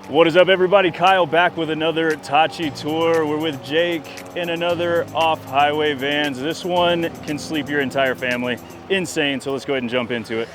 What is up, everybody? Kyle back with another Tocci tour. We're with Jake in another off-highway vans. This one can sleep your entire family. Insane, so let's go ahead and jump into it.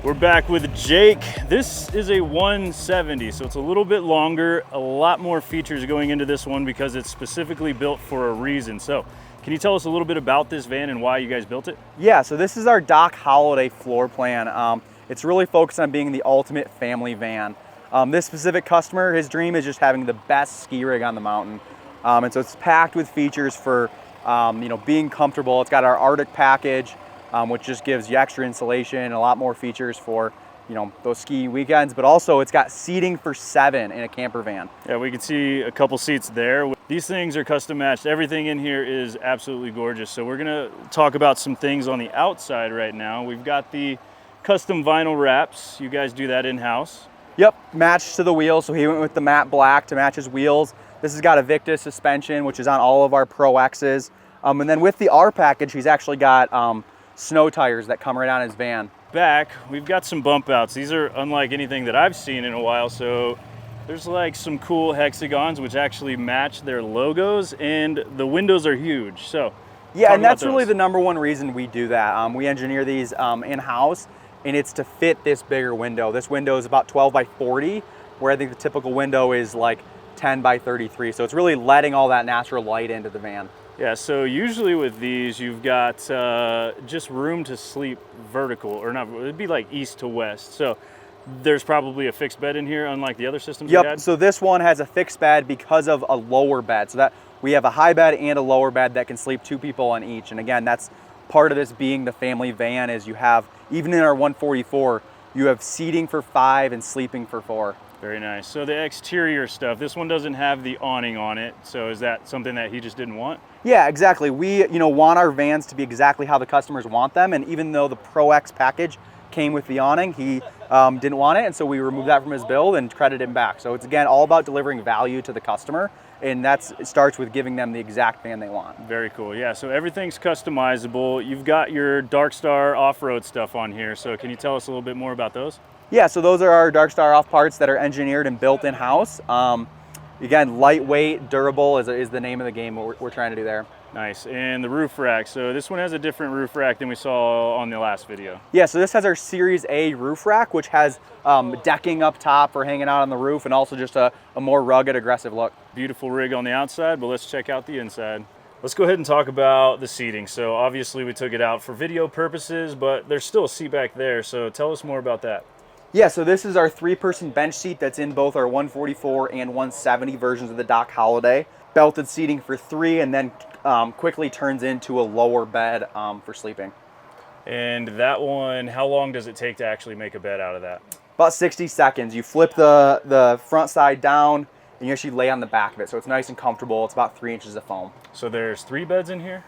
We're back with Jake. This is a 170, so it's a little bit longer, a lot more features going into this one because it's specifically built for a reason. So can you tell us a little bit about this van and why you guys built it? Yeah, so this is our Doc Holiday floor plan. It's really focused on being the ultimate family van. This specific customer, his dream is just having the best ski rig on the mountain. And so it's packed with features for being comfortable. It's got our Arctic package, which just gives you extra insulation and a lot more features for those ski weekends, but also it's got seating for 7 in a camper van. Yeah, we can see a couple seats there. These things are custom matched. Everything in here is absolutely gorgeous. So we're gonna talk about some things on the outside right now. We've got the custom vinyl wraps. You guys do that in-house? Yep, matched to the wheels. So he went with the matte black to match his wheels. This has got a Victus suspension, which is on all of our Pro X's. And then with the R package, he's actually got snow tires that come right on his van. Back, we've got some bump outs. These are unlike anything that I've seen in a while. So there's like some cool hexagons which actually match their logos, and the windows are huge. So yeah, and that's really the #1 reason we do that. We engineer these in-house, and it's to fit this bigger window. This window is about 12 by 40, where I think the typical window is like 10 by 33. So it's really letting all that natural light into the van. Yeah, so usually with these, you've got just room to sleep vertical, or not, it'd be like east to west. So there's probably a fixed bed in here, unlike the other systems we had? Yep, so this one has a fixed bed because of a lower bed. So that we have a high bed and a lower bed that can sleep 2 people on each. And again, that's part of this being the family van, is you have, even in our 144, you have seating for 5 and sleeping for 4. Very nice. So the exterior stuff, this one doesn't have the awning on it. So is that something that he just didn't want? Yeah, exactly. We want our vans to be exactly how the customers want them. And even though the Pro X package came with the awning, he didn't want it. And so we removed that from his build and credited him back. So it's, again, all about delivering value to the customer. And it starts with giving them the exact van they want. Very cool. Yeah, so everything's customizable. You've got your Dark Star off-road stuff on here. So can you tell us a little bit more about those? Yeah, so those are our Dark Star off parts that are engineered and built in-house. Again, lightweight, durable is the name of the game we're trying to do there. Nice. And the roof rack. So this one has a different roof rack than we saw on the last video. Yeah, so this has our Series A roof rack, which has decking up top for hanging out on the roof, and also just a more rugged, aggressive look. Beautiful rig on the outside, but let's check out the inside. Let's go ahead and talk about the seating. So obviously we took it out for video purposes, but there's still a seat back there. So tell us more about that. Yeah, so this is our 3-person bench seat that's in both our 144 and 170 versions of the Doc Holiday. Belted seating for 3, and then quickly turns into a lower bed for sleeping. And that one, how long does it take to actually make a bed out of that? About 60 seconds. You flip the front side down, and you actually lay on the back of it. So it's nice and comfortable. It's about 3 inches of foam. So there's 3 beds in here?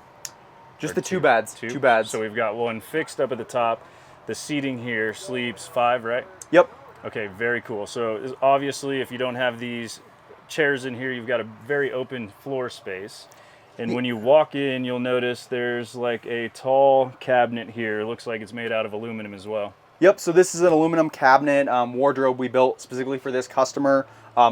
Just the 2 beds. 2 beds. So we've got one fixed up at the top. The seating here sleeps 5, right? Yep. Okay, very cool. So obviously, if you don't have these chairs in here, you've got a very open floor space. And when you walk in, you'll notice there's like a tall cabinet here. It looks like it's made out of aluminum as well. Yep, so this is an aluminum cabinet wardrobe we built specifically for this customer.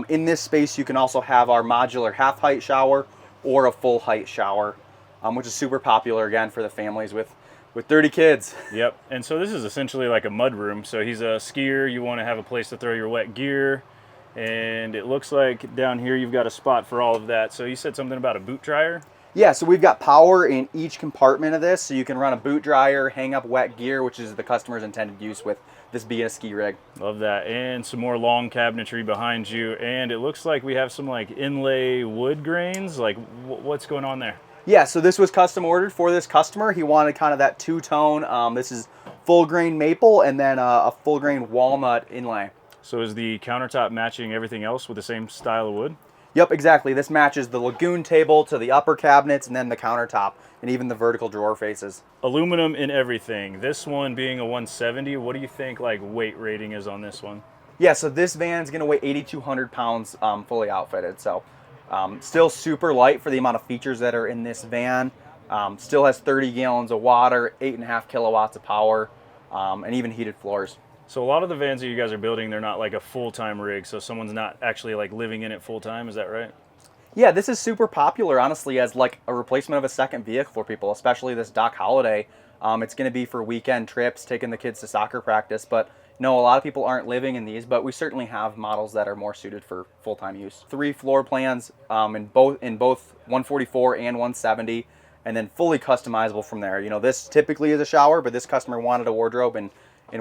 In this space, you can also have our modular half-height shower or a full-height shower, which is super popular, again, for the families with 30 kids. Yep, and so this is essentially like a mudroom. So he's a skier, you want to have a place to throw your wet gear, and it looks like down here you've got a spot for all of that. So you said something about a boot dryer? Yeah, so we've got power in each compartment of this, so you can run a boot dryer, hang up wet gear, which is the customer's intended use with this being a ski rig. Love that. And some more long cabinetry behind you, and it looks like we have some like inlay wood grains. Like what's going on there? Yeah, so this was custom ordered for this customer. He wanted kind of that 2-tone. This is full grain maple and then a full grain walnut inlay. So is the countertop matching everything else with the same style of wood? Yep, exactly. This matches the Lagoon table to the upper cabinets and then the countertop and even the vertical drawer faces. Aluminum in everything. This one being a 170, what do you think like weight rating is on this one? Yeah, so this van's gonna weigh 8,200 pounds fully outfitted. So still super light for the amount of features that are in this van. Still has 30 gallons of water, 8.5 kilowatts of power, and even heated floors. So a lot of the vans that you guys are building, they're not like a full-time rig, so someone's not actually like living in it full-time, is that right? Yeah, this is super popular, honestly, as like a replacement of a second vehicle for people, especially this dock holiday. It's going to be for weekend trips, taking the kids to soccer practice. But no, a lot of people aren't living in these, but we certainly have models that are more suited for full-time use. 3 floor plans in both 144 and 170, and then fully customizable from there. You know, this typically is a shower, but this customer wanted a wardrobe, and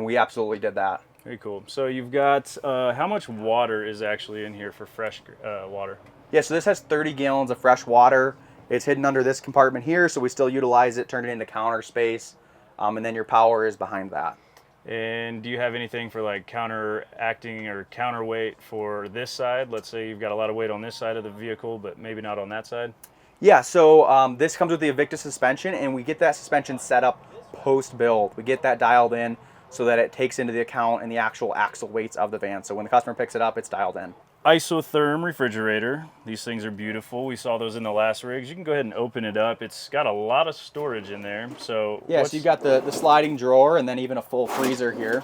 we absolutely did that. Very cool. So you've got, how much water is actually in here for fresh water? Yeah, so this has 30 gallons of fresh water. It's hidden under this compartment here, so we still utilize it, turn it into counter space, and then your power is behind that. And do you have anything for like counteracting or counterweight for this side? Let's say you've got a lot of weight on this side of the vehicle, but maybe not on that side? Yeah, so this comes with the Invicta suspension, and we get that suspension set up post-build. We get that dialed in so that it takes into the account and the actual axle weights of the van. So when the customer picks it up, it's dialed in. Isotherm refrigerator. These things are beautiful. We saw those in the last rigs. You can go ahead and open it up. It's got a lot of storage in there. So yeah, so you've got the sliding drawer and then even a full freezer here.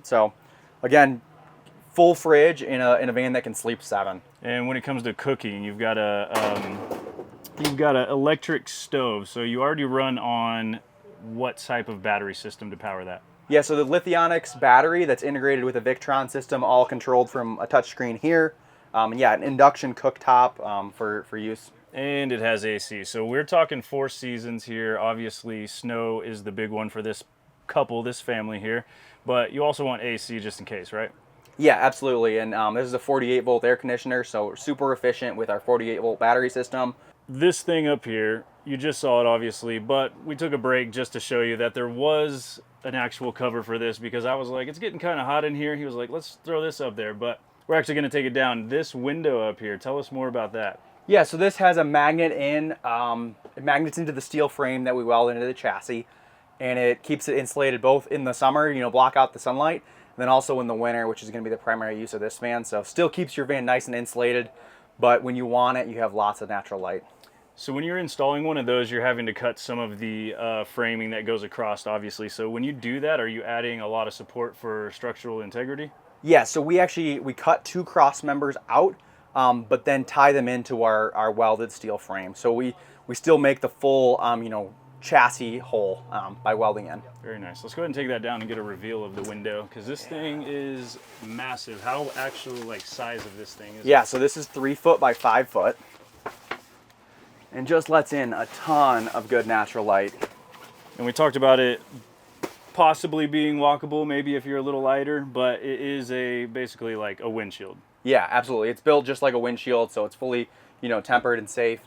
So again, full fridge in a van that can sleep 7. And when it comes to cooking, you've got a electric stove. So you already run on what type of battery system to power that? Yeah, so the Lithionics battery that's integrated with a Victron system, all controlled from a touchscreen here. And yeah, an induction cooktop for use. And it has AC. So we're talking 4 seasons here. Obviously, snow is the big one for this couple, this family here. But you also want AC just in case, right? Yeah, absolutely. And this is a 48-volt air conditioner, so super efficient with our 48-volt battery system. This thing up here, you just saw it obviously, but we took a break just to show you that there was an actual cover for this, because I was like, it's getting kind of hot in here. He was like, let's throw this up there, but we're actually going to take it down. This window up here, tell us more about that. Yeah, so this has a magnet in, it magnets into the steel frame that we weld into the chassis, and it keeps it insulated both in the summer, you know, block out the sunlight, and then also in the winter, which is going to be the primary use of this van. So still keeps your van nice and insulated, but when you want it, you have lots of natural light. So when you're installing one of those, you're having to cut some of the framing that goes across, obviously. So when you do that, are you adding a lot of support for structural integrity? Yeah, so we cut 2 cross members out, but then tie them into our welded steel frame. So we still make the full you know, chassis whole by welding in. Very nice. Let's go ahead and take that down and get a reveal of the window, because this thing is massive. How actual like size of this thing is? Yeah, so this is 3 foot by 5 foot. And just lets in a ton of good natural light. And we talked about it possibly being walkable, maybe if you're a little lighter, but it is basically like a windshield. Yeah, absolutely. It's built just like a windshield, so it's fully, you know, tempered and safe.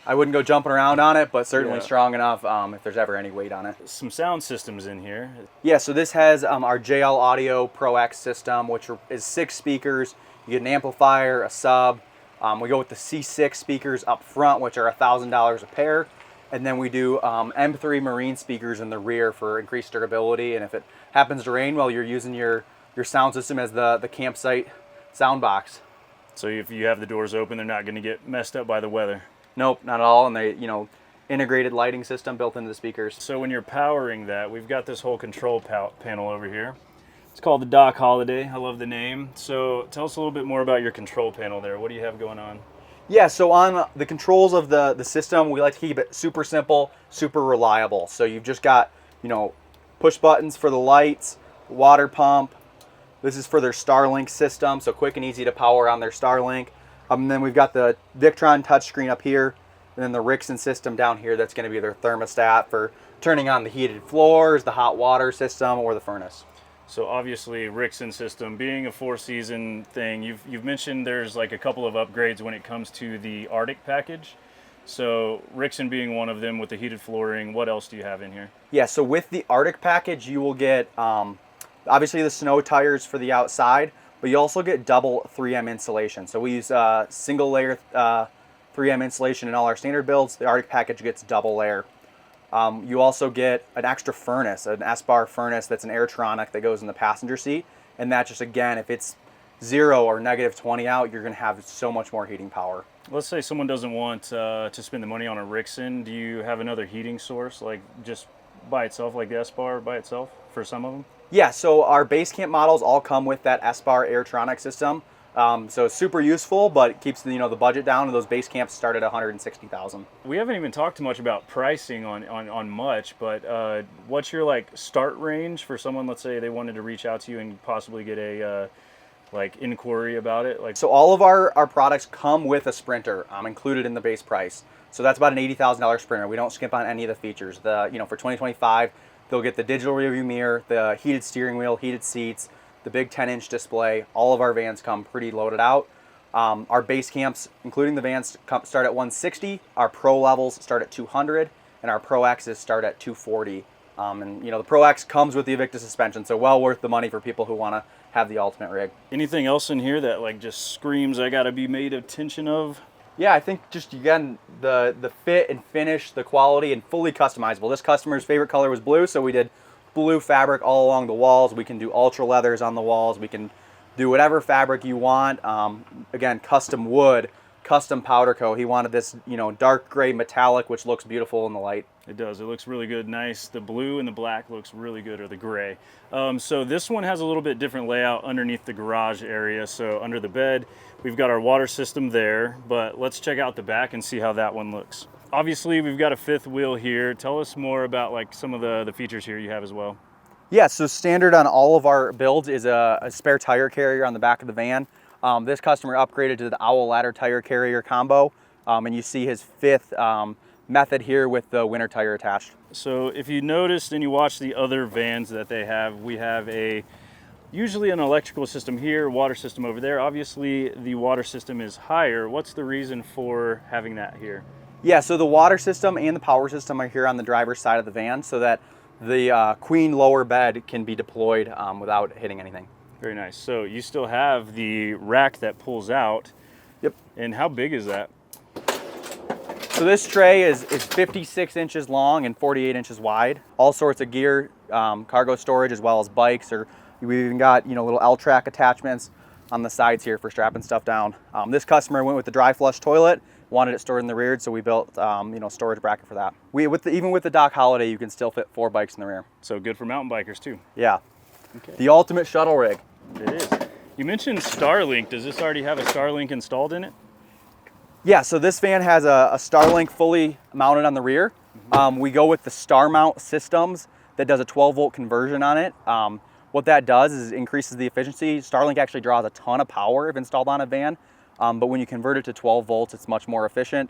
I wouldn't go jumping around on it, but certainly strong enough if there's ever any weight on it. Some sound systems in here. Yeah, so this has our JL Audio Pro X system, which is 6 speakers. You get an amplifier, a sub. We go with the C6 speakers up front, which are $1,000 a pair. And then we do M3 marine speakers in the rear for increased durability. And if it happens to rain, well, you're using your sound system as the campsite sound box. So if you have the doors open, they're not going to get messed up by the weather. Nope, not at all. And they, you know, integrated lighting system built into the speakers. So when you're powering that, we've got this whole control panel over here. It's called the Dock Holiday. I love the name. So tell us a little bit more about your control panel there. What do you have going on? Yeah, so on the controls of the system, we like to keep it super simple, super reliable. So you've just got, you know, push buttons for the lights, water pump. This is for their Starlink system, so quick and easy to power on their Starlink. And then we've got the Victron touchscreen up here, and then the Rixson system down here. That's going to be their thermostat for turning on the heated floors, the hot water system, or the furnace. So obviously Rixson system being a 4-season thing, you've mentioned there's like a couple of upgrades when it comes to the Arctic package. So Rixson being one of them with the heated flooring, what else do you have in here? Yeah, so with the Arctic package, you will get obviously the snow tires for the outside, but you also get double 3M insulation. So we use single layer 3M insulation in all our standard builds. The Arctic package gets double layer. You also get an extra furnace, an S-bar furnace that's an Airtronic that goes in the passenger seat. And that just, again, if it's 0 or -20 out, you're going to have so much more heating power. Let's say someone doesn't want to spend the money on a Rixon. Do you have another heating source, like just by itself, like the S-bar by itself for some of them? Yeah, so our base camp models all come with that S-bar Airtronic system. So it's super useful, but it keeps the budget down, and those base camps start at $160,000. We haven't even talked too much about pricing on much, but what's your like start range for someone? Let's say they wanted to reach out to you and possibly get a like inquiry about it. Like, so all of our products come with a Sprinter included in the base price. So that's about an $80,000 Sprinter. We don't skimp on any of the features. For 2025, they'll get the digital rearview mirror, the heated steering wheel, heated seats, the big 10-inch display. All of our vans come pretty loaded out. Our base camps, including the vans, start at $160. Our Pro levels start at $200, and our Pro X's start at $240. The Pro X comes with the Evicta suspension, so well worth the money for people who want to have the ultimate rig. Anything else in here that like just screams I gotta be made attention of? Yeah, I think just again the fit and finish, the quality, and fully customizable. This customer's favorite color was blue, so we did blue fabric all along the walls. We can do ultra leathers on the walls. We can do whatever fabric you want. Again, custom wood, custom powder coat. He wanted this, dark gray metallic, which looks beautiful in the light. It does. It looks really good. Nice. The blue and the black looks really good, or the gray. So this one has a little bit different layout underneath the garage area. So under the bed, we've got our water system there, but let's check out the back and see how that one looks. Obviously, we've got a fifth wheel here. Tell us more about like some of the features here you have as well. Yeah, so standard on all of our builds is a spare tire carrier on the back of the van. This customer upgraded to the Owl Ladder tire carrier combo, and you see his fifth method here with the winter tire attached. So if you noticed and you watch the other vans that they have, we have usually an electrical system here, water system over there. Obviously the water system is higher. What's the reason for having that here? Yeah, so the water system and the power system are here on the driver's side of the van so that the queen lower bed can be deployed without hitting anything. Very nice. So you still have the rack that pulls out. Yep. And how big is that? So this tray is 56 inches long and 48 inches wide. All sorts of gear, cargo storage, as well as bikes, or we've even got little L-track attachments on the sides here for strapping stuff down. This customer went with the dry flush toilet, wanted it stored in the rear, so we built storage bracket for that. Even with the Dock Holiday, you can still fit 4 bikes in the rear. So good for mountain bikers too. Yeah. Okay. The ultimate shuttle rig. It is. You mentioned Starlink. Does this already have a Starlink installed in it? Yeah, so this van has a Starlink fully mounted on the rear. We go with the Star Mount systems that does a 12-volt conversion on it. What that does is it increases the efficiency. Starlink actually draws a ton of power if installed on a van, but when you convert it to 12 volts, it's much more efficient.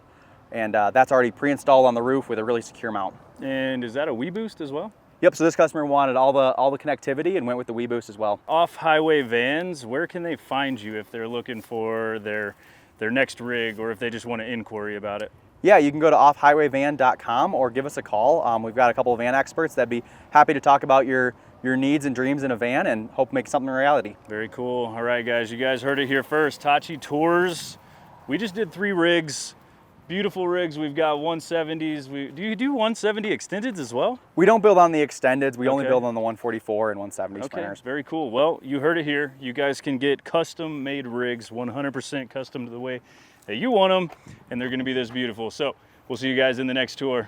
And that's already pre-installed on the roof with a really secure mount. And is that a WeBoost as well? Yep, so this customer wanted all the connectivity and went with the WeBoost as well. Off-highway vans, where can they find you if they're looking for their next rig, or if they just want to inquiry about it? Yeah, you can go to offhighwayvan.com or give us a call. We've got a couple of van experts that'd be happy to talk about your needs and dreams in a van and hope make something a reality. Very cool. All right, guys, you guys heard it here first. ToCci Tours. We just did 3 rigs. Beautiful rigs. We've got 170s. Do you do 170 extendeds as well? We don't build on the extendeds. We only build on the 144 and 170 sprinters. Very cool. Well, you heard it here. You guys can get custom made rigs, 100% custom to the way that you want them, and they're going to be this beautiful. So we'll see you guys in the next tour.